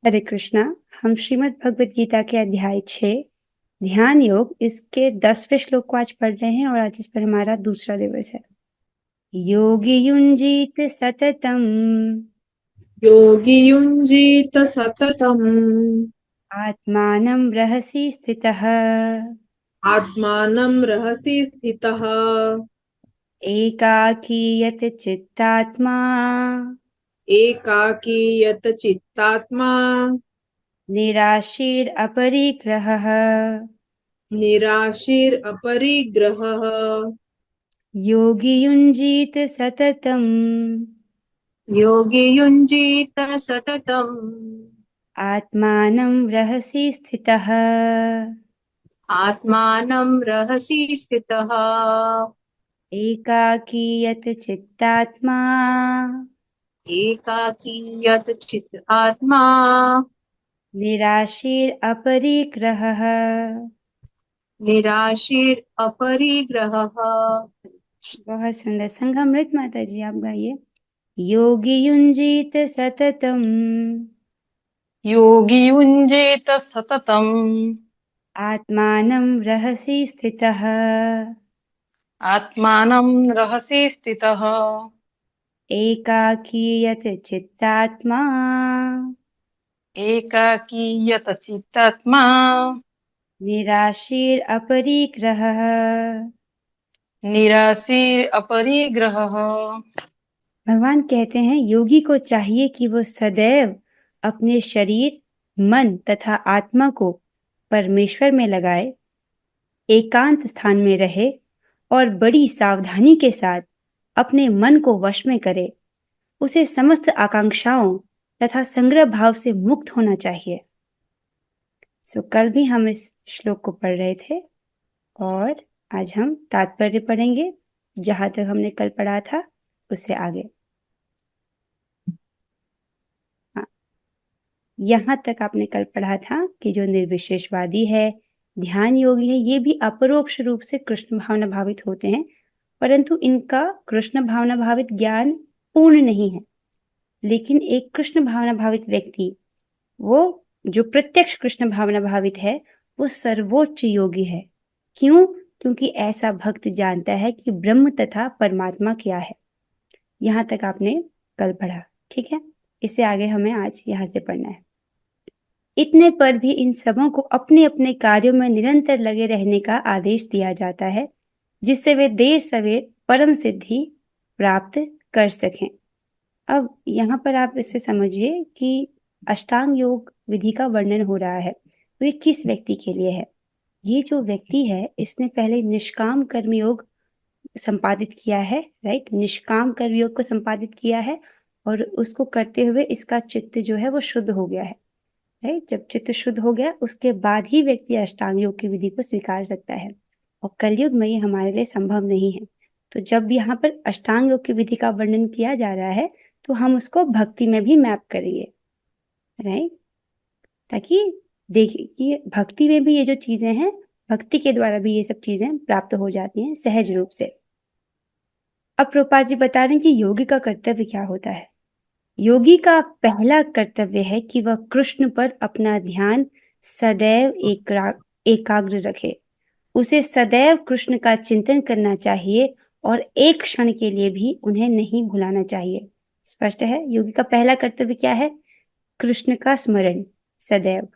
हरे कृष्णा। हम श्रीमद् भगवद गीता के अध्याय 6 ध्यान योग इसके 10वें श्लोक को आज पढ़ रहे हैं और आज इस पर हमारा दूसरा दिवस है। योगी युञ्जीत सततम् योगी युञ्जीत सततम् आत्मानं रहसि स्थितः आत्मानं रहसि स्थितः एकाकी यत चित्तात्मा एकाकी यत चित्तात्मा निराशीर अपरिग्रहः निराशीर अपरिग्रहः योगी युञ्जीत सततम् योगी युञ्जीत सततम् आत्मानं रहसि स्थितः आत्मानं रहसि स्थितः एकाकी यत चित्तात्मा एकाकी यत चित् आत्मा निराशीर अपरिग्रहः। निराशीर अपरिग्रहः। बहुत सुंदर। संघामृत माता जी आप गाइए। योगी युञ्जीत सततम् योगी युञ्जेत सततम् आत्मानं रहसि स्थितः आत्मानं रहसि स्थितः एकाकी यत चित्तात्मा एकाकी यत चित्तात्मा निराशीर अपरिग्रहः। निराशीर अपरिग्रहः। भगवान कहते हैं योगी को चाहिए कि वो सदैव अपने शरीर, मन तथा आत्मा को परमेश्वर में लगाए, एकांत स्थान में रहे और बड़ी सावधानी के साथ अपने मन को वश में करे। उसे समस्त आकांक्षाओं तथा संग्रह भाव से मुक्त होना चाहिए। कल भी हम इस श्लोक को पढ़ रहे थे और आज हम तात्पर्य पढ़ेंगे जहां तक हमने कल पढ़ा था उससे आगे। यहाँ तक आपने कल पढ़ा था कि जो निर्विशेषवादी है, ध्यान योगी है, ये भी अपरोक्ष रूप से कृष्ण भावना भावित होते हैं, परंतु इनका कृष्ण भावना भावित ज्ञान पूर्ण नहीं है। लेकिन एक कृष्ण भावना भावित व्यक्ति, वो जो प्रत्यक्ष कृष्ण भावना भावित है, वो सर्वोच्च योगी है। क्यों? क्योंकि ऐसा भक्त जानता है कि ब्रह्म तथा परमात्मा क्या है। यहाँ तक आपने कल पढ़ा, ठीक है। इससे आगे हमें आज यहाँ से पढ़ना है। इतने पर भी इन सबों को अपने अपने कार्यों में निरंतर लगे रहने का आदेश दिया जाता है, जिससे वे देर सवेर परम सिद्धि प्राप्त कर सकें। अब यहाँ पर आप इससे समझिए कि अष्टांग योग विधि का वर्णन हो रहा है, तो ये किस व्यक्ति के लिए है? ये जो व्यक्ति है, इसने पहले निष्काम कर्म योग संपादित किया है, राइट? निष्काम कर्म योग को संपादित किया है और उसको करते हुए इसका चित्त जो है वो शुद्ध हो गया है, राइट? जब चित्त शुद्ध हो गया उसके बाद ही व्यक्ति अष्टांग योग की विधि को स्वीकार सकता है, और कलयुग में ये हमारे लिए संभव नहीं है। तो जब यहाँ पर अष्टांग योग की विधि का वर्णन किया जा रहा है तो हम उसको भक्ति में भी मैप करेंगे, राइट? ताकि देखिए कि भक्ति में भी ये जो चीजें हैं, भक्ति के द्वारा भी ये सब चीजें प्राप्त हो जाती हैं सहज रूप से। अब प्रभुपाद जी बता रहे हैं कि योगी का कर्तव्य क्या होता है। योगी का पहला कर्तव्य है कि वह कृष्ण पर अपना ध्यान सदैव एकाग्र रखे। उसे सदैव कृष्ण का चिंतन करना चाहिए और एक क्षण के लिए भी उन्हें नहीं भुलाना चाहिए। स्पष्ट है? योगी का पहला कर्तव्य क्या है? कृष्ण का स्मरण सदैव,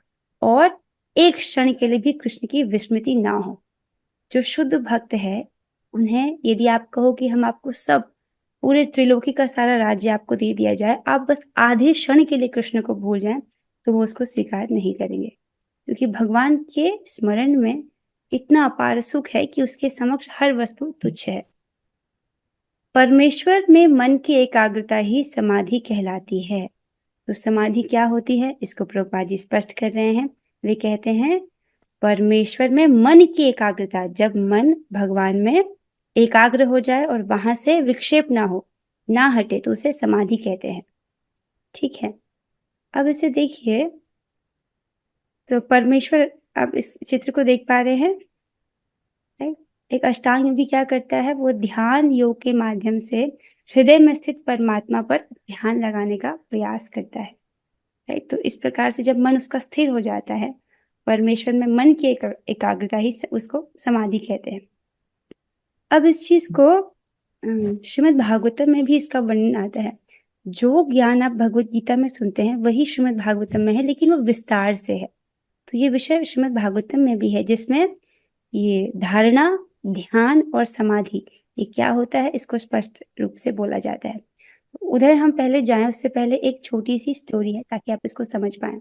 और एक क्षण के लिए भी कृष्ण की विस्मृति ना हो। जो शुद्ध भक्त है, उन्हें यदि आप कहो कि हम आपको सब पूरे त्रिलोकी का सारा राज्य आपको दे दिया जाए, आप बस आधे क्षण के लिए कृष्ण को भूल जाएं, तो वो उसको स्वीकार नहीं करेंगे, क्योंकि भगवान के स्मरण में इतना अपार सुख है कि उसके समक्ष हर वस्तु तुच्छ है। परमेश्वर में मन की एकाग्रता ही समाधि कहलाती है। तो समाधि क्या होती है, इसको प्रभुपाद जी स्पष्ट कर रहे हैं। वे कहते हैं परमेश्वर में मन की एकाग्रता, जब मन भगवान में एकाग्र हो जाए और वहां से विक्षेप ना हो, ना हटे, तो उसे समाधि कहते हैं, ठीक है। अब इसे देखिए, तो परमेश्वर, आप इस चित्र को देख पा रहे हैं, राइट? एक अष्टांग योगी क्या करता है? वो ध्यान योग के माध्यम से हृदय में स्थित परमात्मा पर ध्यान लगाने का प्रयास करता है। राइट। तो इस प्रकार से जब मन उसका स्थिर हो जाता है, परमेश्वर में मन की एकाग्रता ही उसको समाधि कहते हैं। अब इस चीज को श्रीमद् भागवतम में भी इसका वर्णन आता है। जो ज्ञान आप भगवत गीता में सुनते हैं वही श्रीमद् भागवतम में है, लेकिन वो विस्तार से है। तो ये विषय श्रीमद् भागवतम में भी है, जिसमें ये धारणा, ध्यान और समाधि ये क्या होता है इसको स्पष्ट रूप से बोला जाता है। उधर हम पहले जाएं उससे पहले एक छोटी सी स्टोरी है ताकि आप इसको समझ पाएं।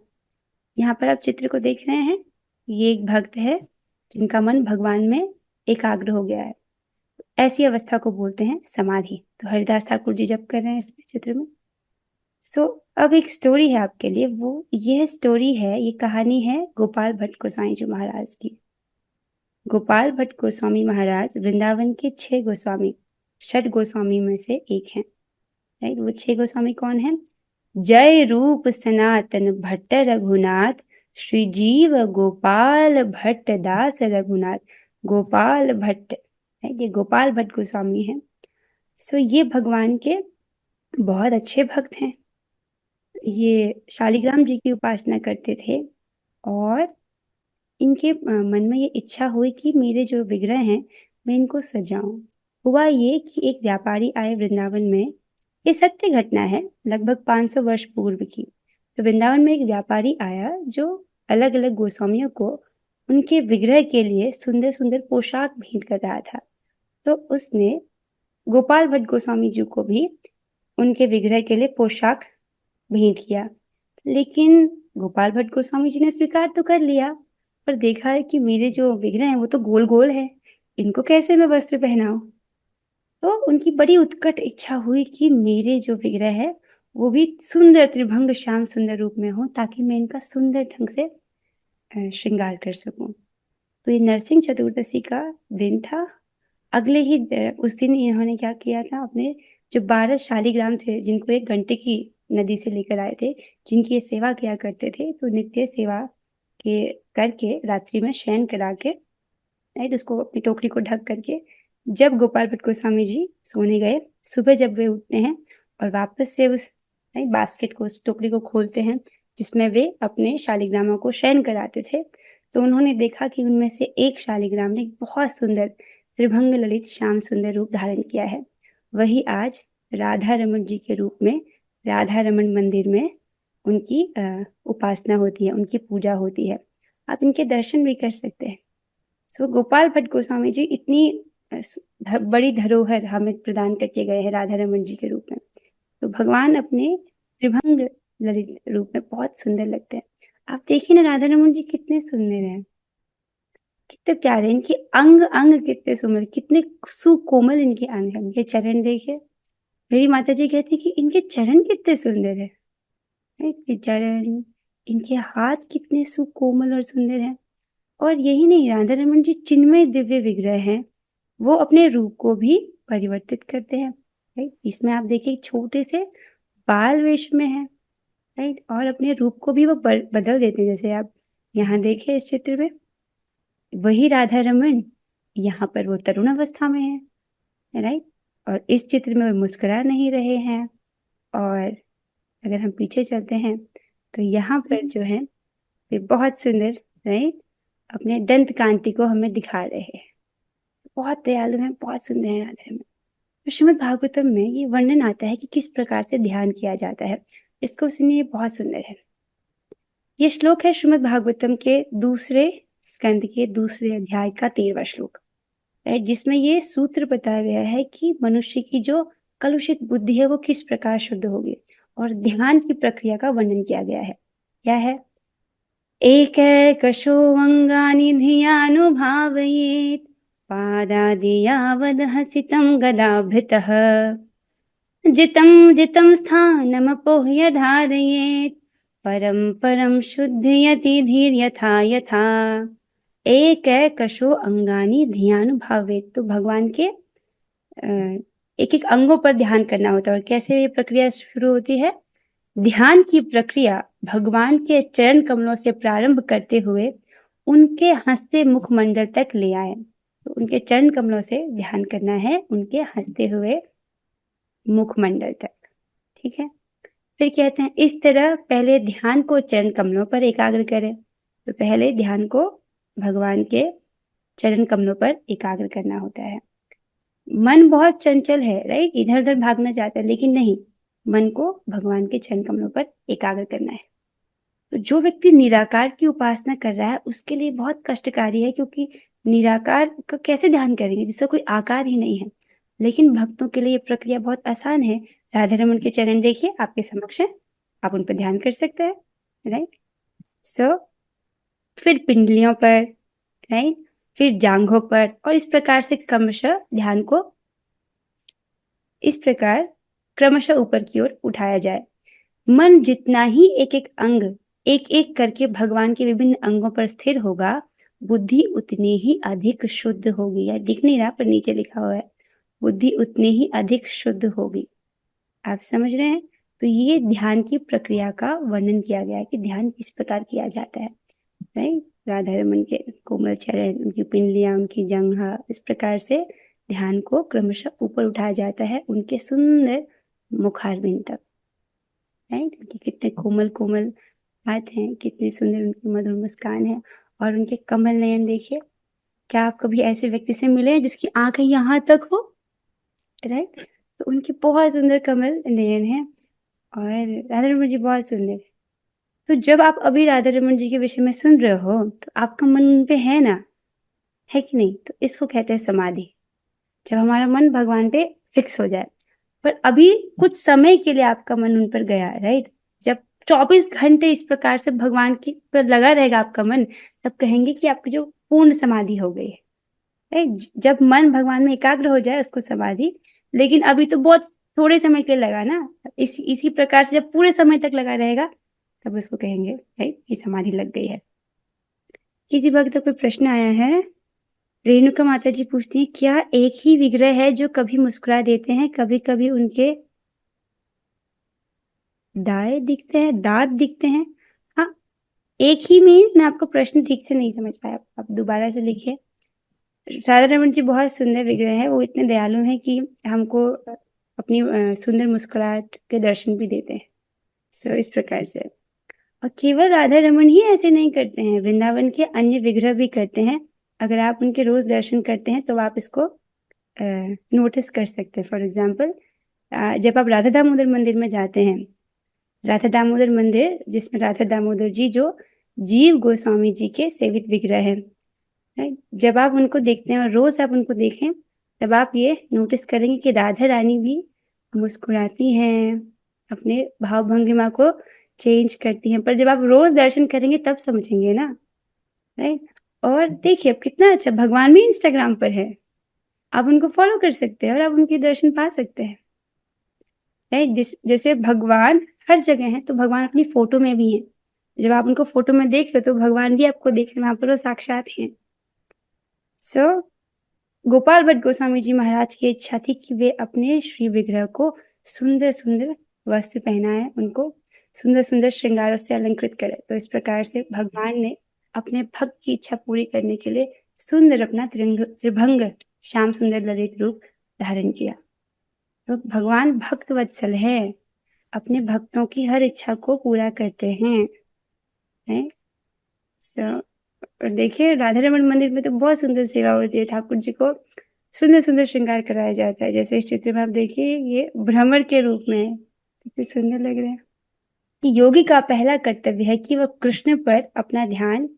यहाँ पर आप चित्र को देख रहे हैं, ये एक भक्त है जिनका मन भगवान में एकाग्र हो गया है। ऐसी अवस्था को बोलते हैं समाधि। तो हरिदास ठाकुर जी जप कर रहे हैं इसमें चित्र में। अब एक स्टोरी है आपके लिए, वो यह स्टोरी है, ये कहानी है गोपाल भट्ट गोसाई जी महाराज की। गोपाल भट्ट गोस्वामी महाराज वृंदावन के 6 गोस्वामी, षट गोस्वामी में से एक हैं। राइट। वो 6 गोस्वामी कौन है? जय रूप सनातन भट्ट रघुनाथ, श्री जीव गोपाल भट्ट दास रघुनाथ। गोपाल भट्ट, ये गोपाल भट्ट गोस्वामी हैं। ये भगवान के बहुत अच्छे भक्त हैं। ये शालिग्राम जी की उपासना करते थे और इनके मन में ये इच्छा हुई कि मेरे जो विग्रह हैं मैं इनको सजाऊं। हुआ ये कि एक व्यापारी आए वृंदावन में। ये सत्य घटना है, लगभग 500 वर्ष पूर्व की। तो वृंदावन में एक व्यापारी आया जो अलग अलग गोस्वामियों को उनके विग्रह के लिए सुंदर सुंदर पोशाक भेंट कर रहा था। तो उसने गोपाल भट्ट गोस्वामी जी को भी उनके विग्रह के लिए पोशाक भेंट किया। लेकिन गोपाल भट्ट गोस्वामी जी ने स्वीकार तो कर लिया, पर देखा है कि मेरे जो विग्रह हैं वो तो गोल गोल है, इनको कैसे मैं वस्त्र पहनाऊं। तो उनकी बड़ी उत्कट इच्छा हुई कि मेरे जो विग्रह है वो भी सुंदर त्रिभंग श्याम सुंदर रूप में हो, ताकि मैं इनका सुंदर ढंग से श्रृंगार कर सकूं। तो ये नरसिंह चतुर्दशी का दिन था। अगले ही उस दिन इन्होंने क्या किया था, अपने जो 12 शालिग्राम थे जिनको एक घंटे की नदी से लेकर आए थे, जिनकी ये सेवा किया करते थे, तो नित्य सेवा के करके रात्रि में शयन करा के, राइट, उसको अपनी टोकरी को ढक करके जब गोपाल भट्ट गोस्वामी जी सोने गए, सुबह जब वे उठते हैं और वापस से उस बास्केट को, उस टोकरी को खोलते हैं जिसमें वे अपने शालिग्रामों को शयन कराते थे, तो उन्होंने देखा कि उनमें से एक शालिग्राम ने बहुत सुंदर त्रिभंग ललित श्याम सुंदर रूप धारण किया है। वही आज राधा रमन जी के रूप में राधा रमन मंदिर में उनकी उपासना होती है, उनकी पूजा होती है। आप इनके दर्शन भी कर सकते हैं। गोपाल भट्ट गोस्वामी जी इतनी बड़ी धरोहर हमें प्रदान करके गए हैं राधा रमन जी के रूप में। तो भगवान अपने त्रिभंग ललित रूप में बहुत सुंदर लगते हैं। आप देखिए ना, राधा रमन जी कितने सुंदर हैं, कितने प्यारे, इनके अंग अंग कितने सुंदर, कितने सुकोमल इनके अंग हैं। इनके चरण देखिए, मेरी माता जी कहती कि इनके चरण कितने सुंदर है। इनके चरण, इनके हाथ कितने सुकोमल और सुंदर हैं। और यही नहीं, राधा रमन जी चिन्मय दिव्य विग्रह हैं, वो अपने रूप को भी परिवर्तित करते हैं। राइट, इसमें आप देखिए छोटे से बाल वेश में है, राइट, और अपने रूप को भी वो बदल देते हैं। जैसे आप यहाँ देखिए इस चित्र में, वही राधा रमन यहाँ पर वो तरुण अवस्था में है, राइट, और इस चित्र में वो मुस्कुरा नहीं रहे हैं। और अगर हम पीछे चलते हैं तो यहाँ पर जो है वे बहुत सुंदर, राइट, अपने दंत कांति को हमें दिखा रहे हैं। बहुत दयालु हैं, बहुत सुंदर है राधा रमन। तो श्रीमद् भागवतम में ये वर्णन आता है कि किस प्रकार से ध्यान किया जाता है। इसको सुनिए, बहुत सुंदर है। ये श्लोक है श्रीमद् भागवतम के दूसरे स्कंद के दूसरे अध्याय का 13वां श्लोक, राइट, जिसमें ये सूत्र बताया गया है कि मनुष्य की जो कलुषित बुद्धि है वो किस प्रकार शुद्ध होगी, और ध्यान की प्रक्रिया का वर्णन किया गया है। क्या है? एकैकशो अंगानि धियानुभावयेत्, पादादियावद् हसितं गदाभृतः, जितं जितं स्थानमपोह्य धारयेत्, परं परं शुद्धयति धीर्यथा यथा। एकैकशो अंगानि धियानुभावेत्, तो भगवान के एक एक अंगों पर ध्यान करना होता है। और कैसे ये प्रक्रिया शुरू होती है? ध्यान की प्रक्रिया भगवान के चरण कमलों से प्रारंभ करते हुए उनके हंसते मुखमंडल तक ले आए। तो उनके चरण कमलों से ध्यान करना है, उनके हंसते हुए मुखमंडल तक, ठीक है। फिर कहते हैं इस तरह पहले ध्यान को चरण कमलों पर एकाग्र करें। तो पहले ध्यान को भगवान के चरण कमलों पर एकाग्र करना होता है। मन बहुत चंचल है, राइट, इधर उधर भागना चाहता है, लेकिन नहीं, मन को भगवान के चरण कमलों पर एकाग्र करना है। तो जो व्यक्ति निराकार की उपासना कर रहा है उसके लिए बहुत कष्टकारी है, क्योंकि निराकार का कैसे ध्यान करेंगे जिसका कोई आकार ही नहीं है। लेकिन भक्तों के लिए ये प्रक्रिया बहुत आसान है। राधा रमन के चरण देखिए आपके समक्ष है, आप उन पर ध्यान कर सकते हैं, राइट। सो फिर पिंडलियों पर, राइट, फिर जांघों पर, और इस प्रकार से क्रमशः ध्यान को इस प्रकार क्रमशः ऊपर की ओर उठाया जाए। मन जितना ही एक एक अंग एक एक करके भगवान के विभिन्न अंगों पर स्थिर होगा, बुद्धि उतनी ही अधिक शुद्ध होगी। या दिख नहीं रहा पर नीचे लिखा हुआ है, बुद्धि उतनी ही अधिक शुद्ध होगी। आप समझ रहे हैं? तो ये ध्यान की प्रक्रिया का वर्णन किया गया है कि ध्यान किस प्रकार किया जाता है, राइट। राधा रमन के कोमल चरण, उनकी पिंडलियां, उनकी जंघा, इस प्रकार से ध्यान को क्रमशः ऊपर उठाया जाता है उनके सुंदर मुखारविंद तक, राइट। उनके कितने कोमल कोमल हाथ हैं, कितनी सुंदर उनकी मधुर मुस्कान है, और उनके कमल नयन देखिए। क्या आप कभी ऐसे व्यक्ति से मिले हैं जिसकी आंखें यहाँ तक हो, राइट। तो उनके बहुत सुंदर कमल नयन है, और राधा रमन जी बहुत सुंदर है। तो जब आप अभी राधा रमन जी के विषय में सुन रहे हो तो आपका मन उन पे है ना, है कि नहीं? तो इसको कहते हैं समाधि। जब हमारा मन भगवान पे फिक्स हो जाए, पर अभी कुछ समय के लिए आपका मन उन पर गया, राइट। जब 24 घंटे इस प्रकार से भगवान की पर लगा रहेगा आपका मन, तब कहेंगे कि आपकी जो पूर्ण समाधि हो गई है, राइट। जब मन भगवान में एकाग्र हो जाए उसको समाधि, लेकिन अभी तो बहुत थोड़े समय के लिए लगा ना, इसी प्रकार से जब पूरे समय तक लगा रहेगा तब उसको कहेंगे, राइट, कि समाधि लग गई है। किसी भक्त का कोई प्रश्न आया है? रेणुका माता जी पूछती हैं, क्या एक ही विग्रह है जो कभी मुस्कुरा देते हैं, कभी कभी उनके दाएं दिखते हैं, दांत दिखते हैं? हाँ, एक ही मीन्स मैं आपको प्रश्न ठीक से नहीं समझ पाया, आप दोबारा से लिखिए। राधा रमन जी बहुत सुंदर विग्रह है, वो इतने दयालु हैं कि हमको अपनी सुंदर मुस्कुराहट के दर्शन भी देते हैं। सो इस प्रकार से, और केवल राधा रमन ही ऐसे नहीं करते हैं, वृंदावन के अन्य विग्रह भी करते हैं। अगर आप उनके रोज दर्शन करते हैं तो आप इसको नोटिस कर सकते हैं। फॉर एग्जाम्पल, जब आप राधा दामोदर मंदिर में जाते हैं, राधा दामोदर मंदिर जिसमें राधा दामोदर जी जो जीव गोस्वामी जी के सेवित विग्रह हैं, राइट, जब आप उनको देखते हैं और रोज आप उनको देखें, तब आप ये नोटिस करेंगे कि राधा रानी भी मुस्कुराती हैं, अपने भाव भंगिमा को चेंज करती हैं। पर जब आप रोज दर्शन करेंगे तब समझेंगे ना, राइट। और देखिए अब कितना अच्छा, भगवान भी इंस्टाग्राम पर है, आप उनको फॉलो कर सकते हैं और आप उनके दर्शन पा सकते हैं, राइट। जैसे भगवान हर जगह है, तो भगवान अपनी फोटो में भी है। जब आप उनको फोटो में देख रहे हो तो भगवान भी आपको देख रहे हैं, वहां पर वो साक्षात हैं। सो गोपाल भट्ट गोस्वामी जी महाराज की इच्छा थी कि वे अपने श्री विग्रह को सुंदर सुंदर वस्त्र पहनाए, उनको सुंदर सुंदर श्रृंगारों से अलंकृत करे। तो इस प्रकार से भगवान ने अपने भक्त की इच्छा पूरी करने के लिए सुंदर अपना त्रिभंग श्याम सुंदर ललित रूप धारण किया। तो भगवान भक्त वत्सल है, अपने भक्तों की हर इच्छा को पूरा करते हैं, और देखिए राधा रमन मंदिर में तो बहुत सुंदर सेवा होती है, ठाकुर जी को सुंदर सुंदर श्रृंगार कराया जाता है। जैसे इस चित्र में आप देखिए, ये भ्रमर के रूप में है, कितने सुंदर लग रहे हैं। कि योगी का पहला कर्तव्य है कि वह कृष्ण पर अपना ध्यान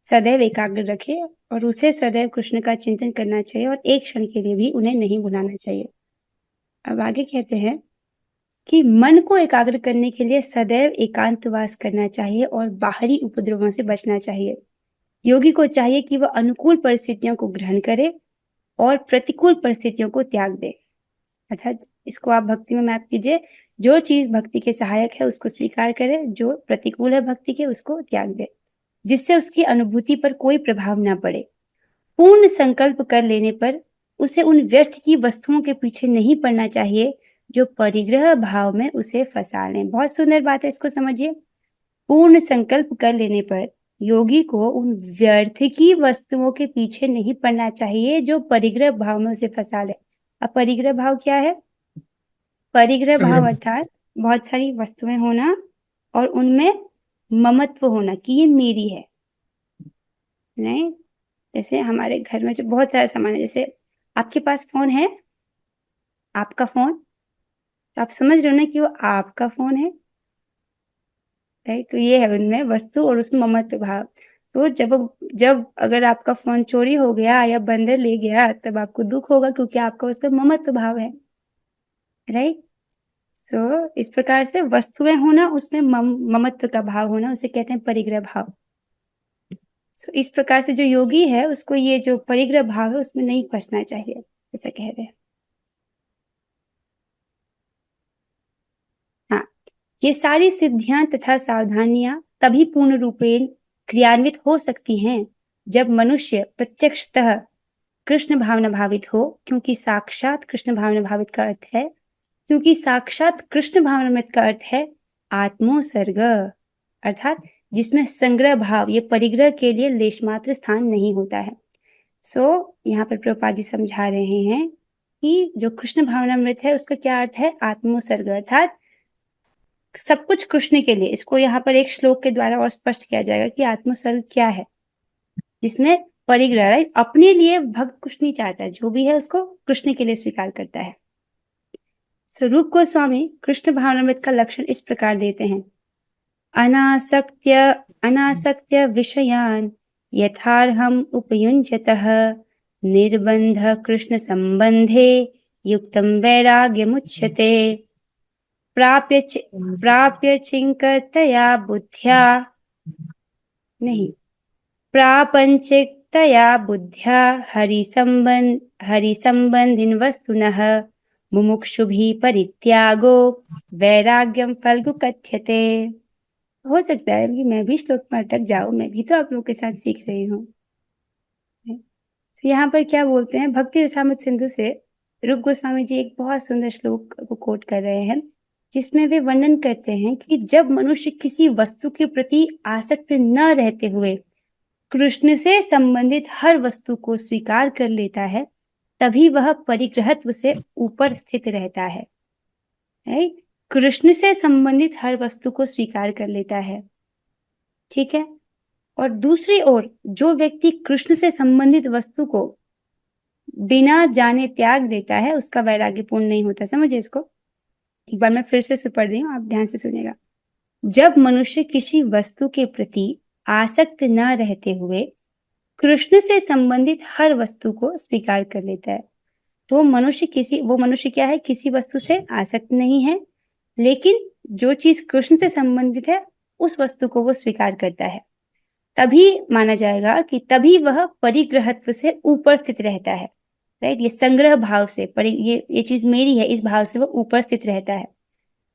सदैव एकाग्र रखे, और उसे सदैव कृष्ण का चिंतन करना चाहिए, और एक क्षण के लिए भी उन्हें नहीं भुलाना चाहिए। अब आगे कहते हैं कि मन को एकाग्र करने के लिए सदैव एकांतवास करना चाहिए और बाहरी उपद्रवों से बचना चाहिए। योगी को चाहिए कि वह अनुकूल परिस्थितियों को ग्रहण करे और प्रतिकूल परिस्थितियों को त्याग दे। अर्थात इसको आप भक्ति में मैप कीजिए, जो चीज भक्ति के सहायक है उसको स्वीकार करे, जो प्रतिकूल है भक्ति के उसको त्याग दे, जिससे उसकी अनुभूति पर कोई प्रभाव ना पड़े। पूर्ण संकल्प कर लेने पर उसे उन व्यर्थ की वस्तुओं के पीछे नहीं पड़ना चाहिए जो परिग्रह भाव में उसे फंसा लें। बहुत सुंदर बात है, इसको समझिए। पूर्ण संकल्प कर लेने पर योगी को उन व्यर्थ की वस्तुओं के पीछे नहीं पड़ना चाहिए जो परिग्रह भाव में उसे फंसा ले। अब परिग्रह भाव क्या है? परिग्रह भाव अर्थात बहुत सारी वस्तुएं होना और उनमें ममत्व होना कि ये मेरी है। नहीं, जैसे हमारे घर में जो बहुत सारे सामान है, जैसे आपके पास फोन है, आपका फोन, तो आप समझ रहे हो ना कि वो आपका फोन है, राइट। तो ये है उनमें वस्तु और उसमें ममत्व भाव। तो जब जब अगर आपका फोन चोरी हो गया या बंदर ले गया तब आपको दुख होगा, क्योंकि आपका उस पर ममत्व भाव है, राइट। सो इस प्रकार से वस्तुएं होना, उसमें ममत्व का भाव होना, उसे कहते हैं परिग्रह भाव। सो इस प्रकार से जो योगी है उसको ये जो परिग्रह भाव है उसमें नहीं फंसना चाहिए, ऐसा कह रहे हैं। हाँ, ये सारी सिद्धियां तथा सावधानियां तभी पूर्ण रूपेण क्रियान्वित हो सकती हैं जब मनुष्य प्रत्यक्षतः कृष्ण भावना भावित हो, क्योंकि साक्षात कृष्ण भावना भावित का अर्थ है, क्योंकि साक्षात कृष्ण भावनामृत का अर्थ है आत्मोसर्ग, अर्थात जिसमें संग्रह भाव, ये परिग्रह के लिए लेशमात्र स्थान नहीं होता है। यहाँ पर प्रभुपाद जी समझा रहे हैं कि जो कृष्ण भावनामृत है उसका क्या अर्थ है, आत्मोसर्ग, अर्थात सब कुछ कृष्ण के लिए। इसको यहाँ पर एक श्लोक के द्वारा और स्पष्ट किया जाएगा कि आत्मोसर्ग क्या है, जिसमें परिग्रह, अपने लिए भक्त कुछ नहीं चाहता है, जो भी है उसको कृष्ण के लिए स्वीकार करता है। रूप गोस्वामी कृष्ण भावनामृत का लक्षण इस प्रकार देते हैं, अनासक्त्य विषयान यथार्हम उपयुञ्जतः निर्बंध कृष्ण संबंधे युक्तम वैराग्यमुच्यते प्राप्य चिंकतया बुद्ध्या, नहीं, प्रापंचिकतया बुद्ध्या हरिसंबंधिन वस्तुनः मुमुक्षुभिः परित्यागो वैराग्यम फल्गु कथ्यते। हो सकता है कि मैं भी श्लोक में अटक जाऊं, मैं भी तो आप लोगों के साथ सीख रही हूँ। तो यहाँ पर क्या बोलते हैं, भक्ति रसामृत सिंधु से रूप गोस्वामी जी एक बहुत सुंदर श्लोक को कोट कर रहे हैं, जिसमें वे वर्णन करते हैं कि जब मनुष्य किसी वस्तु के प्रति आसक्त न रहते हुए कृष्ण से संबंधित हर वस्तु को स्वीकार कर लेता है, तभी वह परिग्रहत्व से ऊपर स्थित रहता है, राइट। कृष्ण से संबंधित हर वस्तु को स्वीकार कर लेता है, ठीक है। और दूसरी ओर जो व्यक्ति कृष्ण से संबंधित वस्तु को बिना जाने त्याग देता है, उसका वैराग्य पूर्ण नहीं होता। समझिए इसको, एक बार मैं फिर से पढ़ रही हूँ, आप ध्यान से सुनिएगा। जब मनुष्य किसी वस्तु के प्रति आसक्त न रहते हुए कृष्ण से संबंधित हर वस्तु को स्वीकार कर लेता है, तो वो मनुष्य क्या है, किसी वस्तु से आसक्त नहीं है, लेकिन जो चीज कृष्ण से संबंधित है उस वस्तु को वो स्वीकार करता है, तभी माना जाएगा कि तभी वह परिग्रहत्व से ऊपर स्थित रहता है, राइट। ये संग्रह भाव से, ये चीज मेरी है, इस भाव से वो ऊपर स्थित रहता है।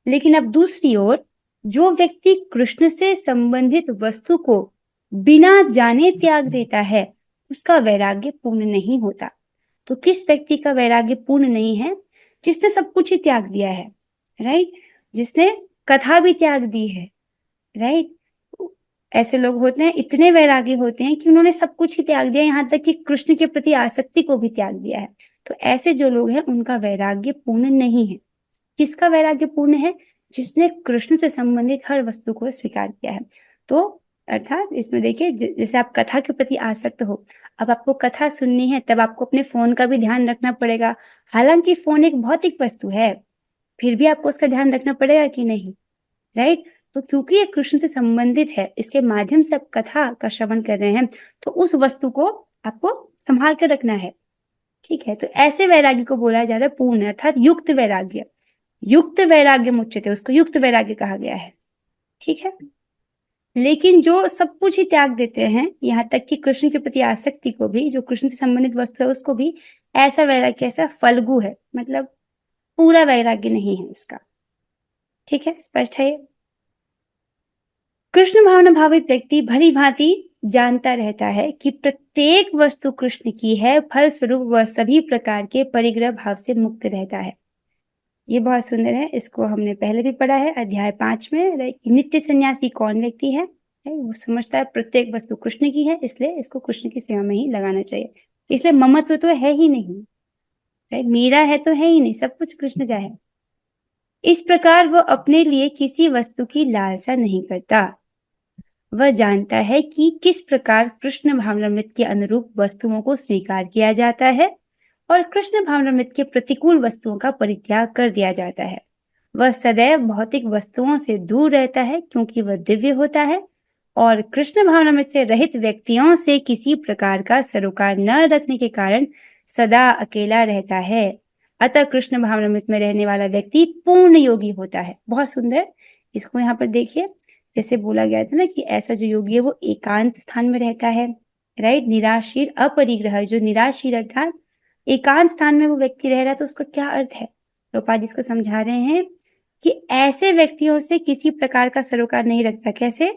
लेकिन अब दूसरी ओर जो व्यक्ति कृष्ण से संबंधित वस्तु को बिना जाने त्याग देता है, उसका वैराग्य पूर्ण नहीं होता। तो किस व्यक्ति का वैराग्य पूर्ण नहीं है, जिसने सब कुछ ही त्याग दिया है, राइट, जिसने कथा भी त्याग दी है, राइट। ऐसे लोग होते हैं, इतने वैरागी होते हैं कि उन्होंने सब कुछ ही त्याग दिया, यहाँ तक कि कृष्ण के प्रति आसक्ति को भी त्याग दिया है। तो ऐसे जो लोग हैं उनका वैराग्य पूर्ण नहीं है। किसका वैराग्य पूर्ण है, जिसने कृष्ण से संबंधित हर वस्तु को स्वीकार किया है। तो अर्थात इसमें देखिए, जैसे आप कथा के प्रति आसक्त हो, अब आपको कथा सुननी है, तब आपको अपने फोन का भी ध्यान रखना पड़ेगा। हालांकि फोन एक भौतिक वस्तु है, फिर भी आपको उसका ध्यान रखना पड़ेगा कि नहीं, राइट। तो क्योंकि ये कृष्ण से संबंधित है, इसके माध्यम से आप कथा का श्रवण कर रहे हैं, तो उस वस्तु को आपको संभाल कर रखना है, ठीक है। तो ऐसे वैराग्य को बोला जा रहा है पूर्ण, अर्थात युक्त वैराग्य। युक्त वैराग्य मुच्यते, उसको युक्त वैराग्य कहा गया है, ठीक है। लेकिन जो सब कुछ ही त्याग देते हैं, यहाँ तक कि कृष्ण के प्रति आसक्ति को भी, जो कृष्ण से संबंधित वस्तु है उसको भी, ऐसा वैराग्य ऐसा फल्गु है, मतलब पूरा वैराग्य नहीं है उसका, ठीक है। स्पष्ट है ये। कृष्ण भावना भावित व्यक्ति भली भांति जानता रहता है कि प्रत्येक वस्तु कृष्ण की है, फलस्वरूप वह सभी प्रकार के परिग्रह भाव से मुक्त रहता है। ये बहुत सुंदर है, इसको हमने पहले भी पढ़ा है अध्याय 5 में। नित्य सन्यासी कौन व्यक्ति है, वो समझता है प्रत्येक वस्तु कृष्ण की है, इसलिए इसको कृष्ण की सेवा में ही लगाना चाहिए। इसलिए ममत्व तो है ही नहीं, मेरा है तो है ही नहीं, सब कुछ कृष्ण का है। इस प्रकार वह अपने लिए किसी वस्तु की लालसा नहीं करता। वह जानता है कि किस प्रकार कृष्ण भावनामृत के अनुरूप वस्तुओं को स्वीकार किया जाता है और कृष्ण भावनामृत के प्रतिकूल वस्तुओं का परित्याग कर दिया जाता है। वह सदैव भौतिक वस्तुओं से दूर रहता है क्योंकि वह दिव्य होता है और कृष्ण भावनामृत से रहित व्यक्तियों से किसी प्रकार का सरोकार न रखने के कारण सदा अकेला रहता है। अतः कृष्ण भावनामृत में रहने वाला व्यक्ति पूर्ण योगी होता है। बहुत सुंदर, इसको यहाँ पर देखिए, जैसे बोला गया था ना कि ऐसा जो योगी है वो एकांत स्थान में रहता है, राइट। निराशीर अपरिग्रह, जो निराशीर अर्थात एकांत स्थान में वो व्यक्ति रह रहा है, तो उसका क्या अर्थ है? प्रभुपाद जी इसको समझा रहे हैं कि ऐसे व्यक्तियों से किसी प्रकार का सरोकार नहीं रखता। कैसे?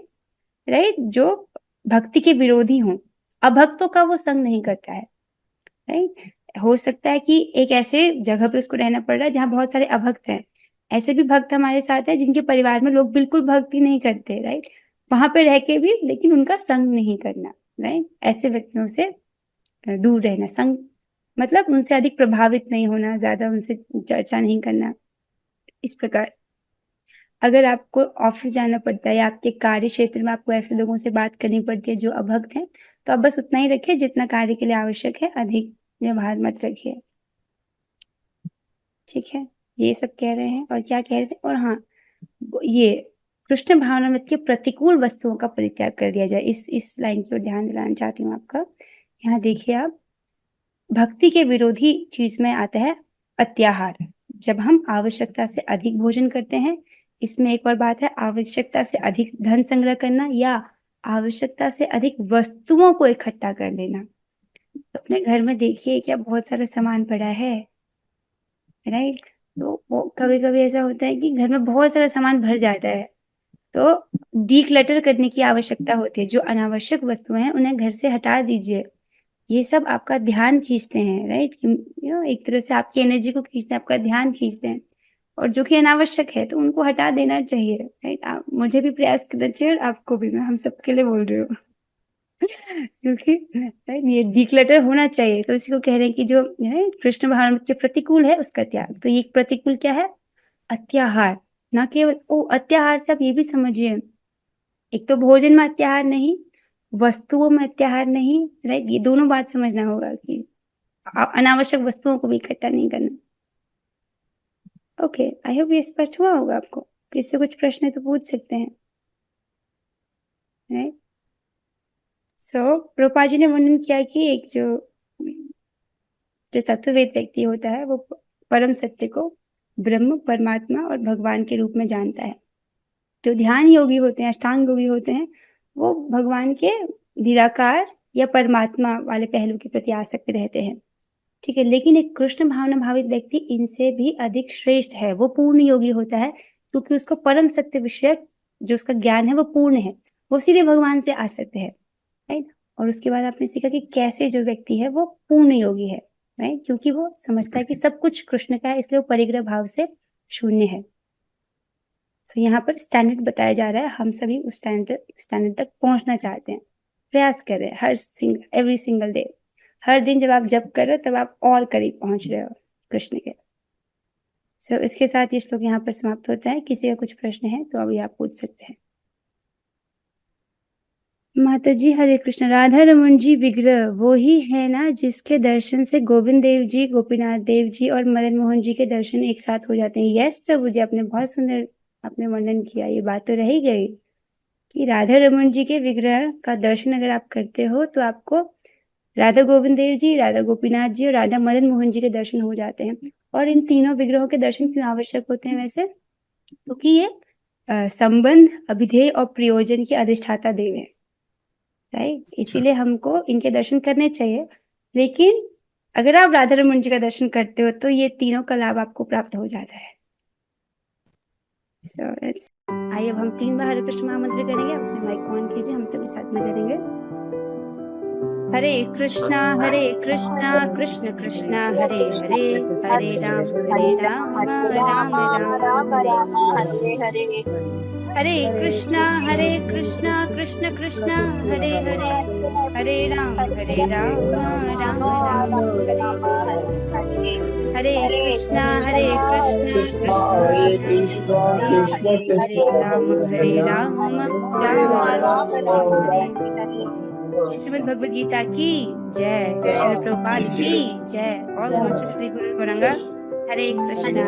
राइट, जो भक्ति के विरोधी हों, अभक्तों का वो संग नहीं करता है, राइट। हो सकता है कि एक ऐसे जगह पे उसको रहना पड़ रहा है जहाँ बहुत सारे अभक्त हैं। ऐसे भी भक्त हमारे साथ है जिनके परिवार में लोग बिल्कुल भक्ति नहीं करते, राइट। वहां पे रह के भी लेकिन उनका संग नहीं करना, राइट। ऐसे व्यक्तियों से दूर रहना, संग मतलब उनसे अधिक प्रभावित नहीं होना, ज्यादा उनसे चर्चा नहीं करना। इस प्रकार अगर आपको ऑफिस जाना पड़ता है या आपके कार्य क्षेत्र में आपको ऐसे लोगों से बात करनी पड़ती है जो अभक्त हैं, तो आप बस उतना ही रखिए जितना कार्य के लिए आवश्यक है, अधिक व्यवहार मत रखिए। ठीक है, ये सब कह रहे हैं। और क्या कह रहे थे? और हाँ, ये कृष्ण भावनामृत के प्रतिकूल वस्तुओं का परित्याग कर दिया जाए। इस लाइन की ओर ध्यान दिलाना चाहती हूँ आपका। यहाँ देखिए आप, भक्ति के विरोधी चीज में आता है अत्याहार। जब हम आवश्यकता से अधिक भोजन करते हैं, इसमें एक और बात है, आवश्यकता से अधिक धन संग्रह करना या आवश्यकता से अधिक वस्तुओं को इकट्ठा कर लेना। तो अपने घर में देखिए क्या बहुत सारा सामान पड़ा है, राइट। तो वो कभी कभी ऐसा होता है कि घर में बहुत सारा सामान भर जाता है, तो डीक्लटर करने की आवश्यकता होती है। जो अनावश्यक वस्तुएं हैं उन्हें घर से हटा दीजिए। ये सब आपका ध्यान खींचते हैं, राइट। एक तरह से आपकी एनर्जी को खींचते हैं, आपका ध्यान खींचते हैं, और जो कि अनावश्यक है तो उनको हटा देना चाहिए, राइट। मुझे भी प्रयास करना चाहिए और आपको भी, मैं हम सबके लिए बोल रही हूँ क्योंकि राइट ये डिक्लटर होना चाहिए। तो इसी को कह रहे हैं कि जो कृष्ण भावनामृत के प्रतिकूल है उसका त्याग। तो ये प्रतिकूल क्या है? अत्याहार। ना केवल अत्याहार से आप ये भी समझिए, एक तो भोजन में अत्याहार नहीं, वस्तुओं में अत्याहार नहीं, राइट। ये दोनों बात समझना होगा कि अनावश्यक वस्तुओं को भी इकट्ठा नहीं करना। ओके, आई होप ये स्पष्ट हुआ होगा आपको। इससे कुछ प्रश्न है तो पूछ सकते हैं, राइट। सो प्रभुपाद जी ने वर्णन किया कि एक जो तत्ववेद व्यक्ति होता है वो परम सत्य को ब्रह्म, परमात्मा और भगवान के रूप में जानता है। जो ध्यान योगी होते हैं, अष्टांग योगी होते हैं, वो भगवान के निराकार या परमात्मा वाले पहलू के प्रति आसक्त रहते हैं, ठीक है। लेकिन एक कृष्ण भावना भावित व्यक्ति इनसे भी अधिक श्रेष्ठ है। वो पूर्ण योगी होता है क्योंकि उसको परम सत्य विषयक जो उसका ज्ञान है वो पूर्ण है, वो सीधे भगवान से आसक्त है, राइट। और उसके बाद आपने सीखा कि कैसे जो व्यक्ति है वो पूर्ण योगी है, राइट, क्योंकि वो समझता है कि सब कुछ कृष्ण का है, इसलिए वो परिग्रह भाव से शून्य है। सो यहाँ पर स्टैंडर्ड बताया जा रहा है, हम सभी उस स्टैंडर्ड तक पहुंचना चाहते हैं, प्रयास कर रहे हैं एवरी सिंगल डे। हर दिन जब आप जप कर रहे हो तब आप और करीब पहुंच रहे हो कृष्ण के। सो इसके साथ ये श्लोक यहाँ पर समाप्त होता है। किसी का कुछ प्रश्न है तो अभी आप पूछ सकते हैं। माता जी हरे कृष्ण। राधा रमन जी विग्रह वो ही है ना जिसके दर्शन से गोविंद देव जी, गोपीनाथ देव जी और मदन मोहन जी के दर्शन एक साथ हो जाते हैं। यस प्रभु जी, आपने बहुत सुंदर आपने वर्णन किया। ये बात तो रह ही गई कि राधा रमन जी के विग्रह का दर्शन अगर आप करते हो तो आपको राधा गोविंद देव जी, राधा गोपीनाथ जी और राधा मदन मोहन जी के दर्शन हो जाते हैं। और इन तीनों विग्रहों के दर्शन क्यों आवश्यक होते हैं वैसे? क्योंकि ये संबंध, अभिधेय और प्रयोजन के अधिष्ठाता देव है, राइट। इसीलिए हमको इनके दर्शन करने चाहिए। लेकिन अगर आप राधा रमन जी का दर्शन करते हो तो ये तीनों का लाभ आपको प्राप्त हो जाता है। सो आइए अब हम 3 बार हरे कृष्ण महामंत्र करेंगे। अपने माइक ऑन कीजिए, हम सभी साथ में करेंगे। हरे कृष्णा कृष्ण कृष्णा हरे हरे, हरे राम राम राम राम हरे हरे। हरे कृष्णा कृष्ण कृष्णा हरे हरे, हरे राम राम राम हरे। हरे कृष्णा कृष्ण हरे कृष्णा हरे राम राम राम हरे श्रीमद् भगवद गीता की जय। श्रील प्रभुपाद की जय। ऑल ग्लोरी टू श्री गुरु गौरांगा। हरे कृष्णा।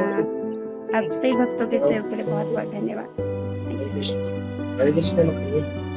आप सही भक्तों के सहयोग के लिए बहुत बहुत धन्यवाद। Thank you so much. Hare Krishna.